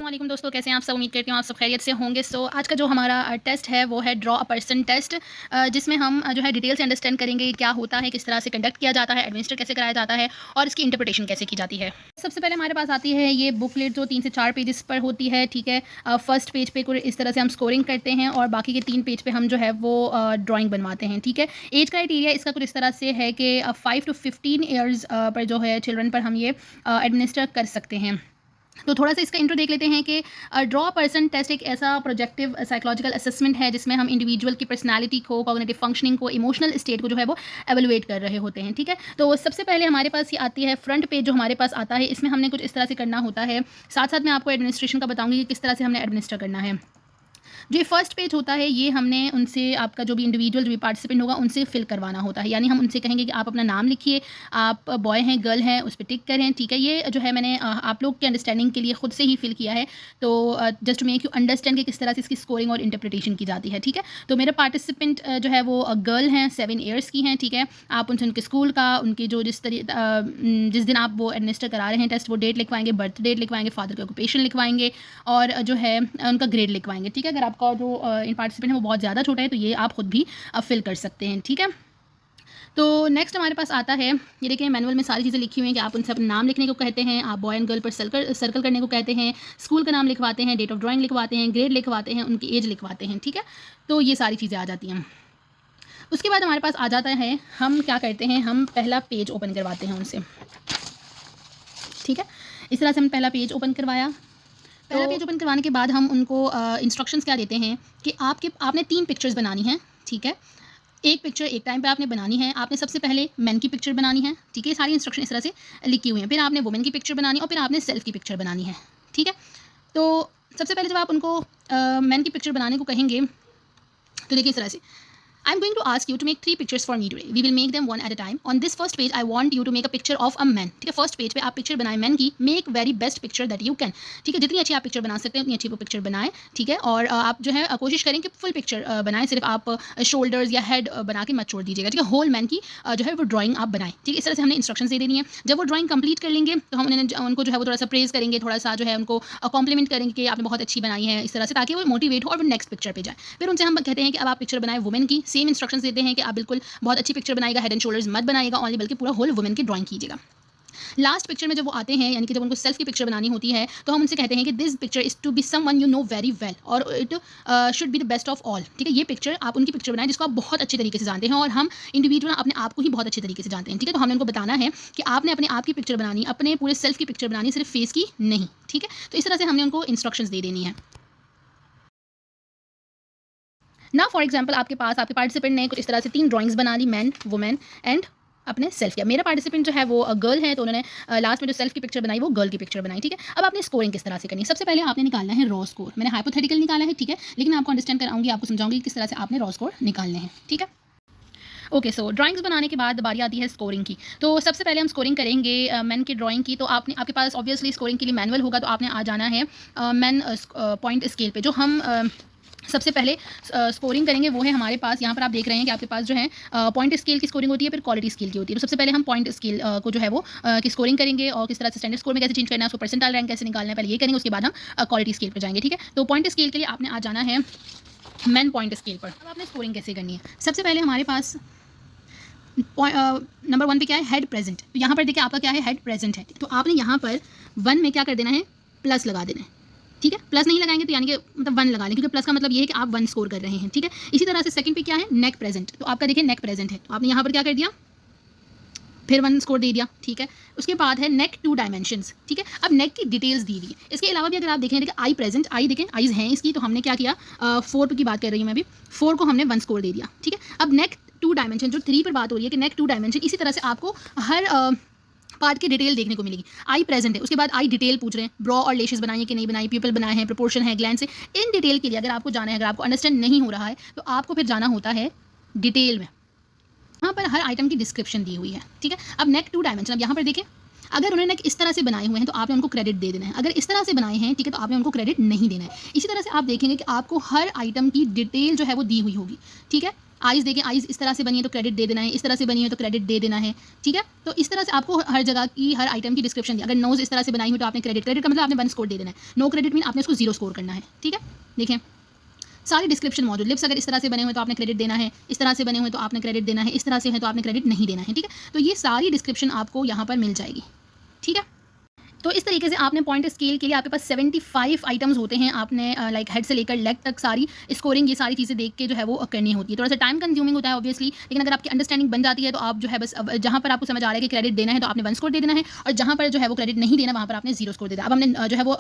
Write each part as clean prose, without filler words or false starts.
अस्सलाम दोस्तों, कैसे हैं आप सब। उम्मीद करती हूँ आप सब खैरियत से होंगे। सो आज का जो हमारा टेस्ट है वो है ड्रॉ अ पर्सन टेस्ट, जिसमें हम जो है डिटेल से अंडरस्टैंड करेंगे क्या होता है, किस तरह से कंडक्ट किया जाता है, एडमिनिस्टर कैसे कराया जाता है और इसकी इंटरप्रिटेशन कैसे की जाती है। सबसे पहले हमारे पास आती है ये बुकलेट जो 3 से 4 पेजेस पर होती है। ठीक है, फर्स्ट पेज पे कुछ इस तरह से हम स्कोरिंग करते हैं और बाकी के 3 पेज पे हम जो है वो ड्राइंग बनवाते हैं। ठीक है, एज क्राइटेरिया इसका कुछ इस तरह से है कि 5 to 15 ईयर्स पर जो है चिल्ड्रन पर हम ये एडमिनिस्टर कर सकते हैं। तो थोड़ा सा इसका इंट्रो देख लेते हैं कि ड्रॉ पर्सन टेस्ट एक ऐसा प्रोजेक्टिव साइकोलॉजिकल असेसमेंट है जिसमें हम इंडिविजुअल की पर्सनालिटी को, कॉग्निटिव फंक्शनिंग को, इमोशनल स्टेट को जो है वो एवेलुएट कर रहे होते हैं। ठीक है, तो सबसे पहले हमारे पास ये आती है फ्रंट पेज जो हमारे पास आता है, इसमें हमने कुछ इस तरह से करना होता है। साथ साथ मैं आपको एडमिनिस्ट्रेशन का बताऊंगी कि किस तरह से हमने एडमिनिस्टर करना है। जो ये फर्स्ट पेज होता है ये हमने उनसे, आपका जो भी इंडिविजुअल जो भी पार्टिसिपेंट होगा उनसे फिल करवाना होता है। यानी हम उनसे कहेंगे कि आप अपना नाम लिखिए, आप बॉय हैं गर्ल हैं उस पर टिक करें। ठीक है, ये जो है मैंने आप लोग के अंडरस्टैंडिंग के लिए खुद से ही फिल किया है, तो जस्ट मेक यू अंडरस्टैंड कि किस तरह से इसकी स्कोरिंग और इंटरप्रिटेशन की जाती है। ठीक है, तो मेरे पार्टिसिपेंट जो है वो गर्ल हैं, 7 ईयर्स की हैं। ठीक है, आप उनसे उनके स्कूल का, उनकी जो जिस दिन आप वो एडमिनिस्टर करा रहे हैं टेस्ट, वो डेट लिखवाएंगे, बर्थ डेट लिखवाएंगे, फादर का ऑक्यूपेशन लिखवाएंगे और जो है उनका ग्रेड लिखवाएंगे। ठीक है, अगर आपका जो इन पार्टिसिपेंट है वो बहुत ज़्यादा छोटा है तो ये आप खुद भी फिल कर सकते हैं। ठीक है, तो नेक्स्ट हमारे पास आता है, ये देखिए मैनुअल में सारी चीज़ें लिखी हुई हैं कि आप उनसे अपना नाम लिखने को कहते हैं, आप बॉय एंड गर्ल पर सर्कल करने को कहते हैं, स्कूल का नाम लिखवाते हैं, डेट ऑफ ड्राइंग लिखवाते हैं, ग्रेड लिखवाते हैं, उनकी एज लिखवाते हैं। ठीक है, तो ये सारी चीज़ें आ जाती हैं। उसके बाद हमारे पास आ जाता है, हम क्या करते हैं, हम पहला पेज ओपन करवाते हैं उनसे। ठीक है, इस तरह से हम पहला पेज ओपन करवाया। पहला पेज ओपन करवाने के बाद हम उनको इंस्ट्रक्शंस क्या देते हैं कि आपने 3 पिक्चर्स बनानी हैं। ठीक है, एक पिक्चर एक टाइम पे आपने बनानी है। आपने सबसे पहले मैन की पिक्चर बनानी है। ठीक है, सारी इंस्ट्रक्शन इस तरह से लिखी हुई हैं। फिर आपने वुमेन की पिक्चर बनानी और फिर आपने सेल्फ की पिक्चर बनानी है। ठीक है, तो सबसे पहले जब आप उनको मैन की पिक्चर बनाने को कहेंगे तो देखिए इस तरह से, I'm going to ask you to make 3 pictures for me today. We will make them one at a time. On this first page, I want you to make a picture of a man. ठीक है, first page पे आप picture बनाएं man की। Make very best picture that you can. ठीक है, जितनी अच्छी आप पिक्चर बना सकते हैं उतनी अच्छी वो पिक्चर बनाएं। ठीक है, और आप जो है कोशिश करें कि फुल पिक्चर बनाएं, सिर्फ आप शोल्डर्स या हेड बना के मत छोड़ दीजिएगा। ठीक है, होल मैन की जो है वो ड्राइंग आप बनाएं। ठीक है, इस तरह से हमने इंस्ट्रक्शन दे देनी है। जब वो ड्राइंग कंप्लीट कर लेंगे तो हम उनको जो है वो थोड़ा सा प्रेज करेंगे, थोड़ा सा जो है उनको कॉम्प्लीमेंट करेंगे कि आपने बहुत अच्छी बनाई है, इस तरह से, ताकि वो मोटिवेट हो और वो नेक्स्ट पिक्चर पे जाए। फिर उनसे हम कहते हैं कि अब आप पिक्चर बनाएं वुमेन की। सेम इंस्ट्रक्शन देते हैं कि आप बिल्कुल बहुत अच्छी पिक्चर बनाएगा, हेड एंड शोल्डर्स मत बनाएगा ऑनली, बल्कि पूरा होल वुमेन की ड्राइंग कीजिएगा। लास्ट पिक्चर में जब वो आते हैं, यानी कि जब उनको सेल्फ की पिक्चर बनानी होती है, तो हम उनसे कहते हैं कि this picture is to be someone you know very well और it should be the best of all. ठीक है, ये पिक्चर आप उनकी पिक्चर बनाएं जिसको आप बहुत अच्छे तरीके से जानते हैं और हम इंडिविजुअल अपने आप को ही बहुत अच्छे तरीके से जानते हैं। ठीक है, तो हमने उनको बताना है कि आपने अपने आप की पिक्चर बनानी, अपने पूरे सेल्फ की पिक्चर बनानी, सिर्फ फेस की नहीं। ठीक है, तो इस तरह से हमने उनको इंस्ट्रक्शंस दे देनी है ना। फॉर एग्जाम्पल आपके पार्टिसिपेंट ने कुछ इस तरह से 3 ड्राइंग्स बना ली, मैन, वुमेन एंड अपने सेल्फ किया। मेरा पार्टिसिपेंट जो है वो गर्ल है, तो उन्होंने लास्ट में जो सेल्फ की पिक्चर बनाई वो गर्ल की पिक्चर बनाई। ठीक है, अब आपने स्कोरिंग किस तरह से करनी है। सबसे पहले आपने निकालना है रॉ स्कोर। मैंने हाइपोथेटिकल निकाला है। ठीक है, लेकिन मैं आपको अंडरस्टैंड कराऊंगी, आपको समझाऊंगी किस तरह से आपने रॉ स्कोर निकालने हैं। ठीक है, ओके, सो ड्राइंग्स बनाने के बाद बारी आती है स्कोरिंग की। तो सबसे पहले हम स्कोरिंग करेंगे मैन की ड्राइंग की। तो आपके पास ऑब्वियसली स्कोरिंग के लिए मैनुअल होगा, तो आपने आ जाना है मैन पॉइंट स्केल पे। जो हम सबसे पहले स्कोरिंग करेंगे वो है हमारे पास, यहाँ पर आप देख रहे हैं कि आपके पास जो है पॉइंट स्केल की स्कोरिंग होती है, फिर क्वालिटी स्केल की होती है। तो सबसे पहले हम पॉइंट स्केल को जो है वो की स्कोरिंग करेंगे और किस तरह से स्टैंडर्ड स्कोर में कैसे चेंज करना है, उसको परसेंटाइल रैंक कैसे निकालना है, पहले ये करेंगे, उसके बाद हम क्वालिटी स्केल पर जाएंगे। ठीक है, तो पॉइंट स्केल के लिए आपने आ जाना है मैन पॉइंट स्केल पर। अब आपने स्कोरिंग कैसे करनी है, सबसे पहले हमारे पास नंबर 1 पे क्या है, हेड प्रेजेंट। तो यहाँ पर देखिए आपका क्या है, हेड प्रेजेंट है। तो आपने यहाँ पर 1 में क्या कर देना है, प्लस लगा देना है। ठीक है, प्लस नहीं लगाएंगे तो यानी कि मतलब 1 लगा लें, क्योंकि प्लस का मतलब ये है कि आप 1 स्कोर कर रहे हैं। ठीक है, इसी तरह से सेकंड पे क्या है, नेक प्रेजेंट। तो आपका देखिए नेक प्रेजेंट है, तो आपने यहाँ पर क्या कर दिया, फिर 1 स्कोर दे दिया। ठीक है, उसके बाद है नेक 2 डायमेंशंस। ठीक है, अब नेक की डिटेल्स दी हुई है। इसके अलावा भी अगर आप देखें, देखिए आई प्रेजेंट, आई देखें आईज हैं इसकी, तो हमने क्या किया, 4 की बात कर रही हूँ मैं अभी, 4 को हमने 1 स्कोर दे दिया। ठीक है, अब नेक 2 डायमेंशन, जो 3 पर बात हो रही है कि नेक 2 डायमेंशन, इसी तरह से आपको हर पार्ट की डिटेल देखने को मिलेगी। आई प्रेजेंट है, उसके बाद आई डिटेल पूछ रहे हैं, ब्रो और लेशेस बनाई है कि नहीं बनाई, पीपल बनाए हैं, प्रोपोर्शन है, ग्लैंड से। इन डिटेल के लिए अगर आपको जाना है, अगर आपको अंडरस्टैंड नहीं हो रहा है तो आपको फिर जाना होता है डिटेल में। यहाँ पर हर आइटम की डिस्क्रिप्शन दी हुई है। ठीक है, अब नेक 2 डायमेंशन, अब यहाँ पर देखें, अगर उन्होंने इस तरह से बनाए हुए हैं तो आपने उनको क्रेडिट दे देना है, अगर इस तरह से बनाए हैं, ठीक है, तो आपने उनको क्रेडिट नहीं देना है। इसी तरह से आप देखेंगे कि आपको हर आइटम की डिटेल जो है वो दी हुई होगी। ठीक है, आइज़ देखें, आइज़ इस तरह से बनी है तो क्रेडिट दे देना है, इस तरह से बनी है तो क्रेडिट दे देना है, ठीक है। तो इस तरह से आपको हर जगह की हर आइटम की डिस्क्रिप्शन दी। अगर नोज़ इस तरह से बनाई हो तो आपने क्रेडिट का मतलब आपने 1 स्कोर दे देना है, नो क्रेडिट मीन आपने उसको 0 स्कोर करना है, ठीक है। देखें सारी डिस्क्रिप्शन मौजूद। लिप्स अगर इस तरह से बने हुए तो आपने क्रेडिट देना है, इस तरह से बने हुए तो आपने क्रेडिट देना है, इस तरह से है तो आपने क्रेडिट नहीं देना है, ठीक है। तो ये सारी डिस्क्रिप्शन आपको यहाँ पर मिल जाएगी, ठीक है। तो इस तरीके से आपने पॉइंट स्केल के लिए आपके पास 75 आइटम्स होते हैं। आपने लाइक हेड से लेकर लेग तक सारी स्कोरिंग ये सारी चीज़ें देख के जो है वो करनी होती है। थोड़ा सा टाइम कंज्यूमिंग होता है ऑब्वियसली, लेकिन अगर आपकी अंडरस्टैंडिंग बन जाती है तो आप जो है बस जहाँ पर आपको समझ आ रहा है कि क्रेडिट देना है तो आपने 1 स्कोर दे देना है, और जहाँ पर जो है वो क्रेडिट नहीं देना वहाँ पर आपने 0 स्कोर दे देना। अब हमने जो है वो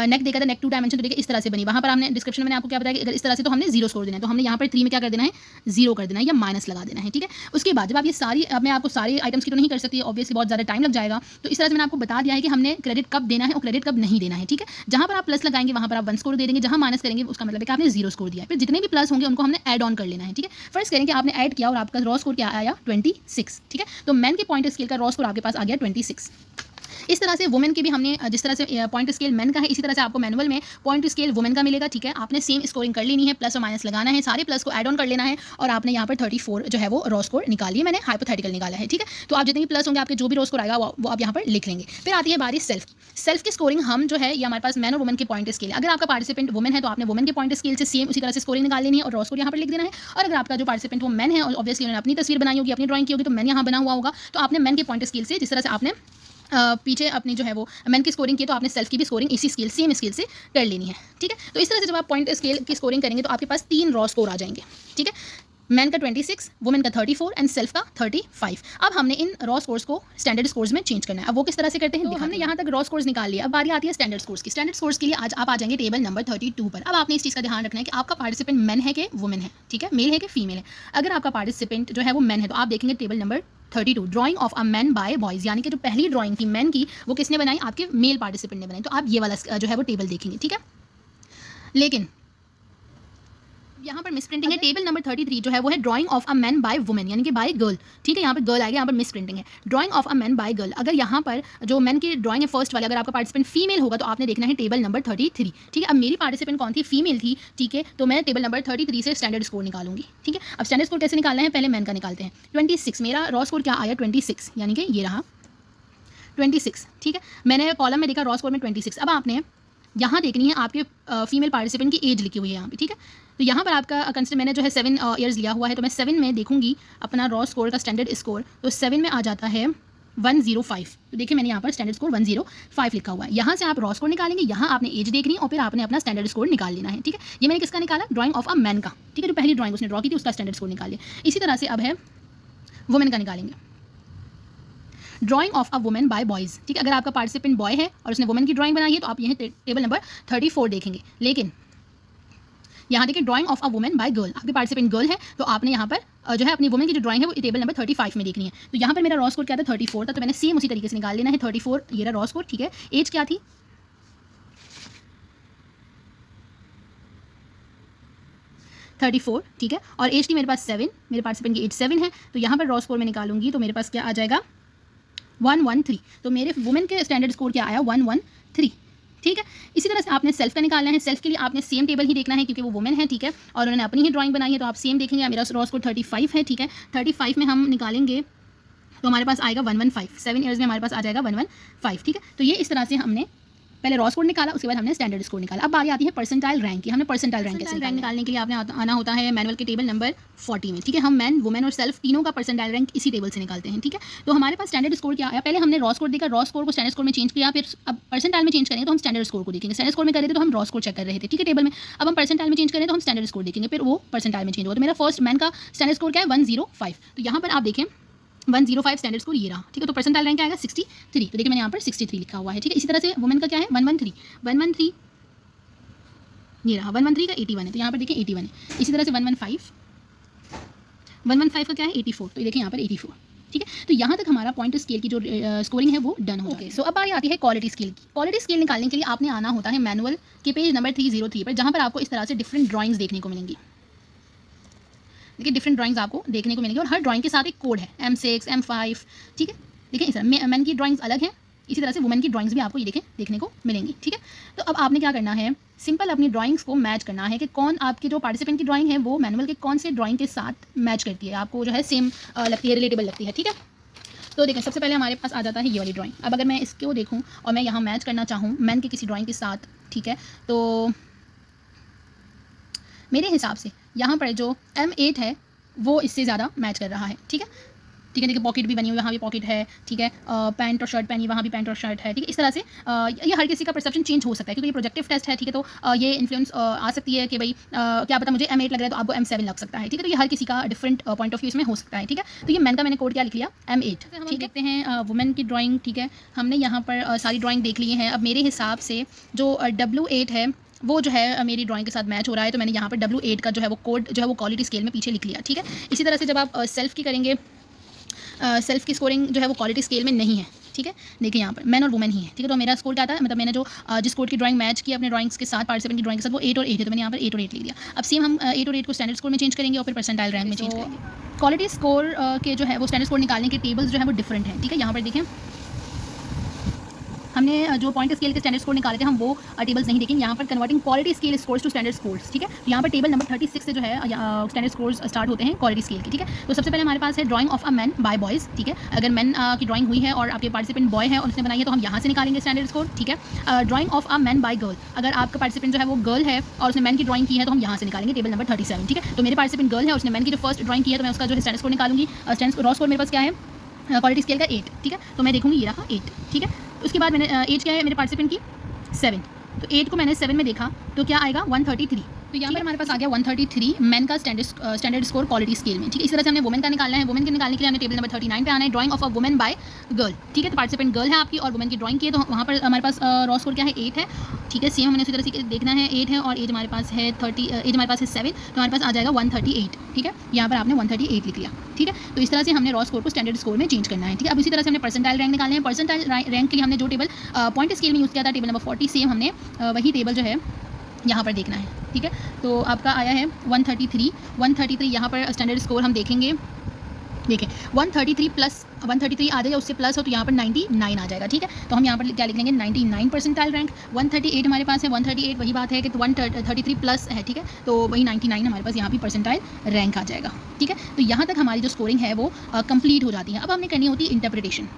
नेक देखा था, नेक 2 डायमेंशन तो देखिए इस तरह से बनी। वहाँ पर हमने डिस्क्रिप्शन में आपको क्या बताया कि अगर इस तरह से तो हमने 0 स्कोर देना है, तो हमने यहाँ पर 3 में क्या कर देना है, 0 कर देना है या माइनस लगा देना है, ठीक है। उसके बाद जब आप ये सारी, अब मैं आपको सारी आइटम्स की तो नहीं कर सकती ऑब्वियसली, बहुत ज़्यादा टाइम लग जाएगा। तो इस तरह से मैंने आपको बता दिया है कि हमने क्रेडिट कब देना है और क्रेडिट कब नहीं देना है, ठीक है। जहाँ पर आप प्लस लगाएंगे वहाँ पर आप 1 स्कोर दे देंगे, जहाँ माइनस करेंगे उसका मतलब है कि आपने 0 स्कोर दिया है। फिर जितने भी प्लस होंगे उनको हमने ऐड ऑन कर लेना है, ठीक है। फर्स्ट करेंगे आपने ऐड किया और आपका रॉ स्कोर क्या आया, 26, ठीक है। तो मैन के पॉइंट स्केल का रॉ स्कोर आपके पास आ गया 26। इस तरह से वुमेन के भी हमने जिस तरह से पॉइंट स्केल मेन का है, इसी तरह से आपको मैनुअल में पॉइंट स्केल वुमेन का मिलेगा, ठीक है। आपने सेम स्कोरिंग कर लेनी है, प्लस और माइनस लगाना है, सारे प्लस को ऐड ऑन कर लेना है, और आपने यहाँ पर 34 जो है वो रॉ स्कोर निकाल लिया, मैंने हाइपोथेटिकल निकाला है, ठीक है। तो आप जितने भी प्लस होंगे आपके जो भी रॉ स्कोर आएगा वो आप यहाँ पर लिख लेंगे। फिर आती है बारी सेल्फ की स्कोरिंग। हम जो है ये हमारे पास मैन और वुमेन के पॉइंट स्केल है। अगर आपका पार्टिसिपेंट वुमेन है तो आपने वुमेन के पॉइंट स्केल से सेम उसी तरह से स्कोरिंग निकाल लेनी है और रॉ स्कोर यहाँ पर लिख देना है। और अगर आपका जो पार्टिसिपेंट वो मैन है और ऑब्वियसली उन्होंने अपनी तस्वीर बनाई होगी, अपनी ड्राइंग की होगी, तो मैन यहाँ बना हुआ होगा, तो आपने मैन के पॉइंट स्केल से जिस तरह से आपने पीछे अपनी जो है वो मैन की स्कोरिंग की, तो आपने सेल्फ की भी स्कोरिंग इसी स्केल सेम स्केल से कर लेनी है, ठीक है। तो इस तरह से जब आप पॉइंट स्केल की स्कोरिंग करेंगे तो आपके पास 3 रॉ स्कोर आ जाएंगे, ठीक है। मैन का 26, वुमेन का 34 एंड सेल्फ का 35। अब हमने इन रॉ स्कोर्स को स्टैंडर्ड स्कोर्स में चेंज करना है। अब वो किस तरह से करते हैं, तो हमने यहाँ तक रॉ स्कोर्स निकाल लिया। अब बारी आती है स्टैंडर्ड स्कोर्स की। स्टैंडर्ड स्कोर्स के लिए आज आप आ जाएंगे टेबल नंबर 32 पर। अब आपने इस चीज़ का ध्यान रखना है कि आपका पार्टिसिपेंट मैन है कि वुमेन है, ठीक है, मेल है कि फीमेल है। अगर आपका पार्टिसिपेंट जो है वो मैन है तो आप देखेंगे table number 32, drawing of a man by boys, यानी कि जो पहली ड्राइंग थी मैन की वो किसने बनाई, आपके मेल पार्टिसिपेंट ने बनाई। तो आप ये वाला जो है वो टेबल देखेंगे, ठीक है। लेकिन यहाँ पर मिस प्रिंटिंग है। टेबल नंबर 33 जो है वो है drawing of a man by women, यानी कि बाय गर्ल, ठीक है। यहाँ पर गर्ल आएगा, यहाँ पर मिस प्रिंटिंग है। Drawing of a man bye girl, अगर यहाँ पर जो मैन की ड्राइंग है फर्स्ट वाली, अगर आपका पार्टिसिपेंट फीमेल होगा तो आपने देखना है टेबल नंबर 33, ठीक है। अब मेरी पार्टिसिपेंट कौन थी, फीमेल थी, ठीक है। तो मैं टेबल नंबर 33 से स्टैंडर्ड स्कोर निकालूंगी, ठीक है। अब स्टैंडर्ड स्कोर कैसे निकालना है, पहले मैन का निकालते हैं। 26, मेरा रॉ स्कोर क्या आया, 26, यानी कि ये रहा 26, ठीक है। मैंने कॉलम में देखा रॉ स्कोर में 26। अब आपने यहाँ देखनी है आपके फीमेल पार्टिसिपेंट की एज लिखी हुई है यहाँ पे, ठीक है। तो यहाँ पर आपका कंसिडर मैंने जो है 7 ईयर्स लिया हुआ है, तो मैं 7 में देखूंगी अपना रॉ स्कोर का स्टैंडर्ड स्कोर, तो 7 में आ जाता है 105। तो देखिए मैंने यहाँ पर स्टैंडर्ड स्कोर 105 लिखा हुआ है। यहाँ से आप रॉ स्कोर निकालेंगे, यहाँ आपने एज देखनी और फिर आपने अपना स्टैंडर्ड स्कोर निकाल लेना है, ठीक है। ये मैंने किसका निकाला, ड्राइंग ऑफ अ मैन का, ठीक है। जो पहली ड्राइंग उसने ड्रॉ की थी उसका स्टैंडर्ड स्कोर निकाल लिया। इसी तरह से अब है वुमेन का निकालेंगे, drawing of a women bye boys, ठीक है। अगर आपका पार्टिसिपेंट बॉय है और उसने वुमेन की ड्राइंग बनाई है तो आप यह टेबल नंबर 34 देखेंगे। लेकिन यहाँ देखिए drawing of a women bye girl, आपके पार्टिसिपेंट गर्ल है तो आपने यहाँ पर जो है अपनी वुमेन की जो ड्राइंग है वो टेबल नंबर 35 में देखनी है। तो यहाँ पर मेरा रॉ स्कोर क्या था, 34 था, तो मैंने सेम उसी तरीके से निकाल लेना है 34, ये रहा रॉ स्कोर, ठीक है। एज क्या थी, 34, ठीक है। और एज थी मेरे पास 7, मेरे पार्टिसिपेंट की एज 7 है। तो यहाँ पर रॉ स्कोर में निकालूंगी तो मेरे पास क्या आ जाएगा, 113। तो मेरे वुमेन के स्टैंडर्ड स्कोर क्या आया, 113, ठीक है। इसी तरह से आपने सेल्फ का निकालना है। सेल्फ के लिए आपने सेम टेबल ही देखना है क्योंकि वो वुमेन है, ठीक है, और उन्होंने अपनी ही ड्राइंग बनाई है, तो आप सेम देखेंगे। मेरा रॉ स्कोर 35 है, ठीक है। 35 में हम निकालेंगे तो हमारे पास आएगा 115, 7 ईयर्स में हमारे पास आ जाएगा 115, ठीक है। तो ये इस तरह से हमने पहले रॉ स्कोर निकाला, उसके बाद हमने स्टैंडर्ड स्कोर निकाला। अब बारी आती है परसेंटाइल रैंक की। हमने परसेंटाइल रैंक कैसे निकालने के लिए आपने आना होता है मैनुअल के टेबल नंबर 40 में, ठीक है। हम मैन, वुमेन और सेल्फ तीनों का परसेंटाइल रैंक इसी टेबल से निकालते हैं, ठीक है। तो हमारे पास स्टैंडर्ड स्कोर क्या आया, पहले हमने रॉ स्कोर देखा, रॉ स्कोर को स्टैंडर्ड स्कोर में चेंज किया, फिर अब परसेंटाइल में चेंज करेंगे तो हम स्टैंडर्ड स्कोर को देखेंगे। स्टैंडर्ड स्कोर में कर रहे थे तो हम रॉ स्कोर चेक कर रहे थे, ठीक है, टेबल में। अब हम परसेंटाइल में चेंज करें तो हम स्टैंडर्ड स्कोर देखेंगे, फिर वो परसेंटाइल में चेंज होगा। तो मेरा फर्स्ट मैन का स्टैंडर्ड स्कोर क्या है, 105। तो यहाँ पर आप देखें 105 स्टैंडर्ड स्कोर ये रहा, ठीक है। तो परसेंटाइल रैंक क्या आएगा, 63। तो देखिए मैंने यहाँ पर 63 लिखा हुआ है, ठीक है। इसी तरह से वुमेन का क्या है, 113 ये रहा, 113 का 81 है, तो यहाँ पर देखिए 81 है। इसी तरह से 115 का क्या है, 84। तो ये देखिए यहाँ पर 84, ठीक है। तो यहाँ तक हमारा पॉइंट स्केल की जो स्कोरिंग है वो डन हो गई। सो अब आती है क्वालिटी स्केल की। क्वालिटी स्केल निकालने के लिए आपने आना होता है मैनुअल के पेज नंबर 303 पर, जहाँ पर आपको इस तरह से डिफरेंट ड्राइंग्स देखने को मिलेंगी। देखिए डिफरेंट ड्राइंग्स आपको देखने को मिलेंगी और हर ड्राइंग के साथ एक कोड है, M6, M5, ठीक है। देखिए इस तरह मैन की ड्राइंग्स अलग हैं इसी तरह से वुमेन की ड्राइंग्स भी आपको ये देखने को मिलेंगी, ठीक है। तो अब आपने क्या करना है, सिंपल अपनी ड्राइंग्स को मैच करना है कि कौन आपकी जो पार्टिसिपेंट की ड्राइंग है वो मैनुअल के कौन से ड्राइंग के साथ मैच करती है, आपको जो है सेम लगती है, रिलेटेबल लगती है, ठीक है। तो देखें, सबसे पहले हमारे पास आ जाता है ये वाली ड्राइंग। अब अगर मैं इसको देखूँ और मैं यहाँ मैच करना चाहूँ मैन की किसी ड्राइंग के साथ, ठीक है, तो मेरे हिसाब से यहाँ पर जो M8 है वो इससे ज़्यादा मैच कर रहा है, ठीक है। देखिए पॉकेट भी बनी हुई, वहाँ भी पॉकेट है, ठीक है, पैंट और शर्ट पहनी, वहाँ भी पैंट और शर्ट है, ठीक है। इस तरह से ये हर किसी का परसेप्शन चेंज हो सकता है क्योंकि ये प्रोजेक्टिव टेस्ट है, ठीक है। तो ये इन्फ्लुएंस आ सकती है कि भाई क्या पता मुझे M8 लग रहा है तो आपको M7 लग सकता है, ठीक है। तो ये हर किसी का डिफरेंट पॉइंट ऑफ व्यू इसमें हो सकता है, ठीक है। तो ये मैन का मैंने कोड क्या लिख लिया, M8। हम देखते हैं वुमेन की ड्राइंग, ठीक है। हमने यहाँ पर सारी ड्राइंग देख ली है। अब मेरे हिसाब से जो W8 है वो जो है मेरी ड्राइंग के साथ मैच हो रहा है, तो मैंने यहाँ पर W8 का जो है वो कोड जो है वो क्वालिटी स्केल में पीछे लिख लिया, ठीक है। इसी तरह से जब आप सेल्फ की करेंगे, सेल्फ की स्कोरिंग जो है वो क्वालिटी स्केल में नहीं है, ठीक है। देखिए यहाँ पर मैन और वुमेन ही है, ठीक है। तो मेरा स्कोर क्या था, मतलब मैंने जो जिस कोड की ड्राइंग मैच की अपने ड्राइंग्स के साथ, पार्टिसिपेंट की ड्राइंग के साथ, वो 8 और 8 है, तो मैंने यहाँ पर 8 और 8 लिख दिया। अब सेम हम 8 और 8 को स्टैंडर्ड स्कोर में चेंज करेंगे और फिर परसेंटाइल रैंक में चेंज करेंगे। क्वालिटी स्कोर के जो है वो स्टैंडर्ड स्कोर निकालने के टेबल्स जो है वो डिफरेंट है, ठीक है। यहाँ पर देखें, हमने जो पॉइंट स्केल के स्टैंडर्ड स्कोर निकाले थे हम वो टेबल्स नहीं देखेंगे। यहाँ पर converting quality scale scores to standard scores, ठीक है। तो यहाँ पर टेबल नंबर 36 से जो है स्टैंडर्ड स्कोर्स स्टार्ट होते हैं क्वालिटी स्केल के, ठीक है। तो सबसे पहले हमारे पास है drawing of a man by boys, ठीक है। अगर मैन की ड्राइंग हुई है और आपके पार्टिसिपेंट बॉय है और उसने बनाई है तो हम यहाँ से निकालेंगे स्टैंडर्ड स्कोर, ठीक है। Drawing of a man bye girl, अगर आपका पार्टिसिपेंट जो है वो गर्ल है और उसने मैन की ड्राइंग की है तो हम यहाँ से निकालेंगे टेबल नंबर 37, ठीक है। तो मेरे पार्टिसिपेंट गर्ल है और उसने मैन की जो फर्स्ट ड्राइंग की है तो मैं उसका जो है स्टैंडर्ड स्कोर निकालूंगी। स्टैंडर्ड रॉ स्कोर मेरे पास क्या है, क्वालिटी स्केल का 8, ठीक है। तो मैं देखूँगी ये रहा 8, ठीक है। उसके बाद मैंने एज क्या है मेरे पार्टिसिपेंट की 7, तो 8 को मैंने 7 में देखा तो क्या आएगा 133। तो यहाँ पर हमारे पास आ गया 133 मैन का स्टैंडर्ड स्कोर क्वालिटी स्केल में, ठीक है। इस तरह से हमने वुमेन का निकालना है। वुमेन के निकालने के लिए हमें टेबल नंबर 39 पे आना है, drawing of a women bye girl, ठीक है। तो पार्टिसिपेंट गर्ल है आपकी और वुमेन की ड्राइंग की है तो वहाँ पर हमारे पास रॉ स्कोर क्या है 8 है, ठीक है। सेम हमने उसी तरह से देखना है, 8 है और एज हमारे पास है 30, एज हमारे पास है 7, तो हमारे पास आ जाएगा 138, ठीक है। यहाँ पर आपने 138 लिख लिया, ठीक है। तो इस तरह से हमने रॉ स्कोर को स्टैंडर्ड स्कोर में चेंज करना है, ठीक है। अब इसी तरह से हमने परसेंटाइल रैंक निकालने हैं। परसेंटाइल रैंक के लिए हमने जो टेबल पॉइंट स्केल में यूज़ किया था टेबल नंबर 40, सेम हमने वही टेबल जो है यहाँ पर देखना है, ठीक है। तो आपका आया है 133 यहाँ पर स्टैंडर्ड स्कोर हम देखेंगे। देखें 133 प्लस 133 आ जाएगा, उससे प्लस हो तो यहाँ पर 99 आ जाएगा, ठीक है। तो हम यहाँ पर क्या लिख लेंगे 99 परसेंटाइल रैंक। 138 हमारे पास है, 138 वही बात है कि 133 प्लस है, ठीक है। तो वही 99 हमारे पास यहाँ भी परसेंटाइल रैंक आ जाएगा, ठीक है। तो यहाँ तक हमारी जो स्कोरिंग है वो कंप्लीट हो जाती है। अब हमने करनी होती है इंटरप्रिटेशन।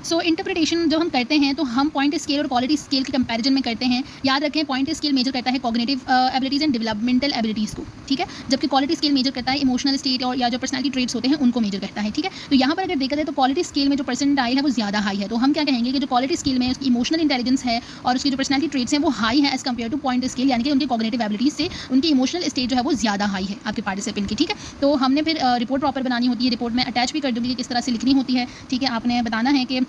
सो इंटरप्रिटेशन जब हम करते हैं तो हम पॉइंट स्केल और क्वालिटी स्केल के कंपैरिजन में करते हैं। याद रखें पॉइंट स्केल मेजर करता है cognitive abilities and developmental abilities को, ठीक है, जबकि क्वालिटी स्केल मेजर करता है इमोशनल स्टेट और या जो पर्सनैलिटी ट्रेट्स होते हैं उनको मेजर करता है, ठीक है। तो यहाँ पर अगर देखा जाए तो क्वालिटी स्केल में जो परसेंटाइल है वो ज़्यादा हाई है, तो हम क्या कहेंगे कि जो क्वालिटी स्केल में उसकी इमोशनल इंटेलिजेंस है और उसकी जो पर्सनैलिटी ट्रेट्स हैं वो हाई है as compare two point scale, यानी कि उनकी कॉग्निटिव एबिलिटीज़ से उनकी इमोशनल स्टेट जो है वो ज़्यादा हाई है आपके पार्टिसिपेंट की, ठीक है। तो हमने फिर रिपोर्ट प्रॉपर बनानी होती है, रिपोर्ट में अटैच भी कर दूँगी कि किस तरह से लिखनी होती है, ठीक है। आपने बताना है कि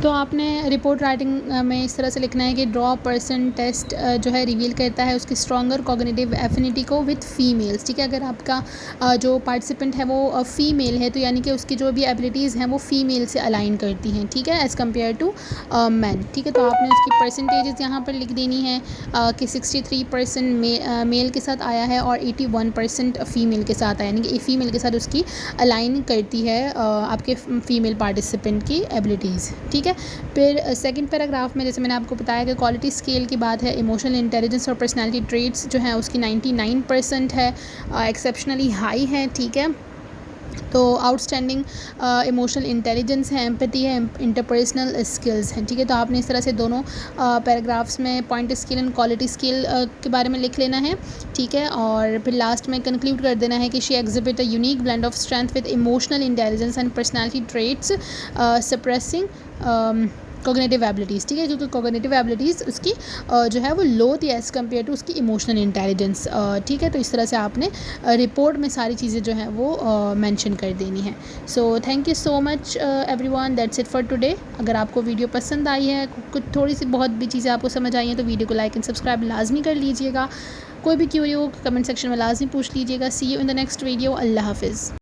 तो आपने रिपोर्ट राइटिंग में इस तरह से लिखना है कि ड्रॉ पर्सन टेस्ट जो है रिवील करता है उसकी स्ट्रॉन्गर कॉग्निटिव एफिनिटी को विथ फीमेल्स, ठीक है। अगर आपका जो पार्टिसिपेंट है वो फीमेल है तो यानी कि उसकी जो भी एबिलिटीज़ हैं वो फीमेल से अलाइन करती हैं, ठीक है, एज़ कम्पेयर टू मैन, ठीक है। तो आपने उसकी परसेंटेजेस यहाँ पर लिख देनी है कि 63% मेल के साथ आया है और 81% फ़ीमेल के साथ आया, यानी कि फीमेल के साथ उसकी अलाइन करती है आपके फीमेल पार्टिसिपेंट की एबिलिटीज़, ठीक है। फिर सेकंड पैराग्राफ में जैसे मैंने आपको बताया कि क्वालिटी स्केल की बात है, इमोशनल इंटेलिजेंस और पर्सनालिटी ट्रेट्स जो है उसकी 99% है, एक्सेप्शनली हाई है, ठीक है। तो आउटस्टैंडिंग इमोशनल इंटेलिजेंस है, एम्पैथी है, इंटरपर्सनल स्किल्स हैं, ठीक है। तो आपने इस तरह से दोनों पैराग्राफ्स में point scale and quality scale के बारे में लिख लेना है, ठीक है। और फिर लास्ट में कंक्लूड कर देना है कि she exhibit a unique blend of strength with emotional intelligence and personality traits suppressing cognitive abilities, ठीक है, क्योंकि कॉग्निटिव एबिलिटीज़ उसकी जो है वो लो थी एज़ कम्पेयर टू उसकी इमोशनल इंटेलिजेंस, ठीक है। तो इस तरह से आपने रिपोर्ट में सारी चीज़ें जो हैं वो मेंशन कर देनी है। So thank you so much everyone, that's it for today. अगर आपको वीडियो पसंद आई है, कुछ थोड़ी सी बहुत भी चीज़ें आपको समझ आई हैं तो वीडियो को लाइक एंड सब्सक्राइब लाजमी कर लीजिएगा। कोई भी क्यूरी हो कमेंट सेक्शन में लाजमी पूछ लीजिएगा। See you in the next video. अल्लाह हाफिज़।